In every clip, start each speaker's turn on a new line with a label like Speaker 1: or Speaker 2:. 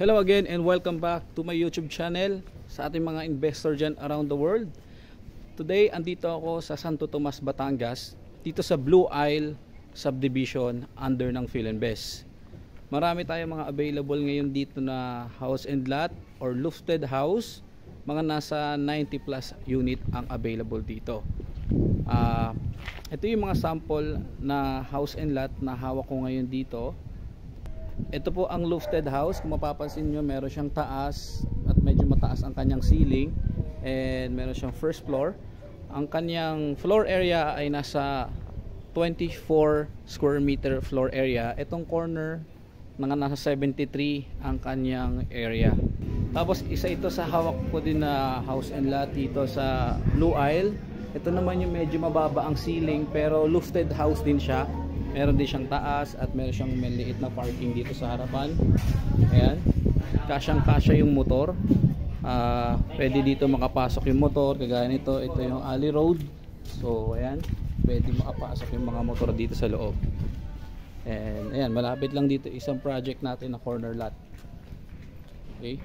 Speaker 1: Hello again and welcome back to my YouTube channel sa ating mga investor dyan around the world. Today, andito ako sa Santo Tomas, Batangas, dito sa Blue Isle Subdivision under ng Philinvest. Marami tayong mga available ngayon dito na house and lot or lofted house. Mga nasa 90 plus unit ang available dito. Ito yung mga sample na house and lot na hawak ko ngayon dito. Ito po ang lofted house. Kung mapapansin nyo, meron siyang taas at medyo mataas ang kanyang ceiling, and meron siyang first floor. Ang kanyang floor area ay nasa 24 square meter floor area. Itong corner mga nasa 73 ang kanyang area. Tapos isa ito sa hawak ko din na house and lot dito sa Blue Isle. Ito naman yung medyo mababa ang ceiling pero lofted house din siya. Meron din siyang taas at meron siyang maliit na parking dito sa harapan. Ayan, kasyang kasya yung motor. Pwede dito makapasok yung motor kagaya nito. Ito yung alley road, so ayan, pwede makapasok yung mga motor dito sa loob. And ayan, malapit lang dito isang project natin na corner lot. Okay,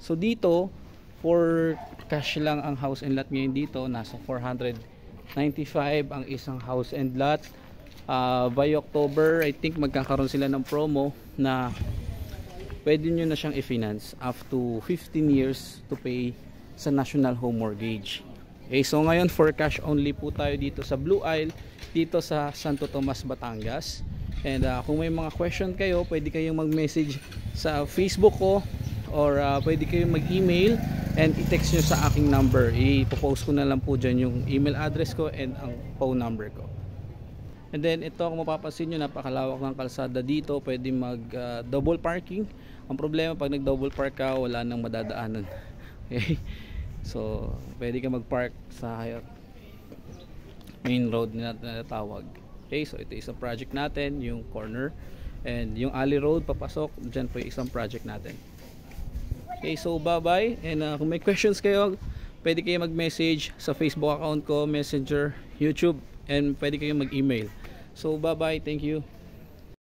Speaker 1: so dito for cash lang ang house and lot ngayon dito. Nasa 495 ang isang house and lot. By October, I think magkakaroon sila ng promo na pwede nyo na siyang i-finance up to 15 years to pay sa National Home Mortgage. Okay, so ngayon for cash only po tayo dito sa Blue Isle, dito sa Santo Tomas, Batangas. And kung may mga question kayo, pwede kayong mag-message sa Facebook ko or pwede kayong mag-email and i-text nyo sa aking number. I-post ko na lang po dyan yung email address ko and ang phone number ko. And then ito, kung mapapansin nyo, napakalawak ng kalsada dito. Pwede mag double parking. Ang problema pag nag double park ka, wala nang madadaanan. Okay, so pwede ka mag park sa main road na natawag. Okay, so ito isang project natin, yung corner, and yung alley road papasok dyan po yung isang project natin. Okay, so bye bye. And kung may questions kayo, pwede kayo mag message sa Facebook account ko, Messenger, YouTube, and pwede kayong mag email. So bye bye, thank you.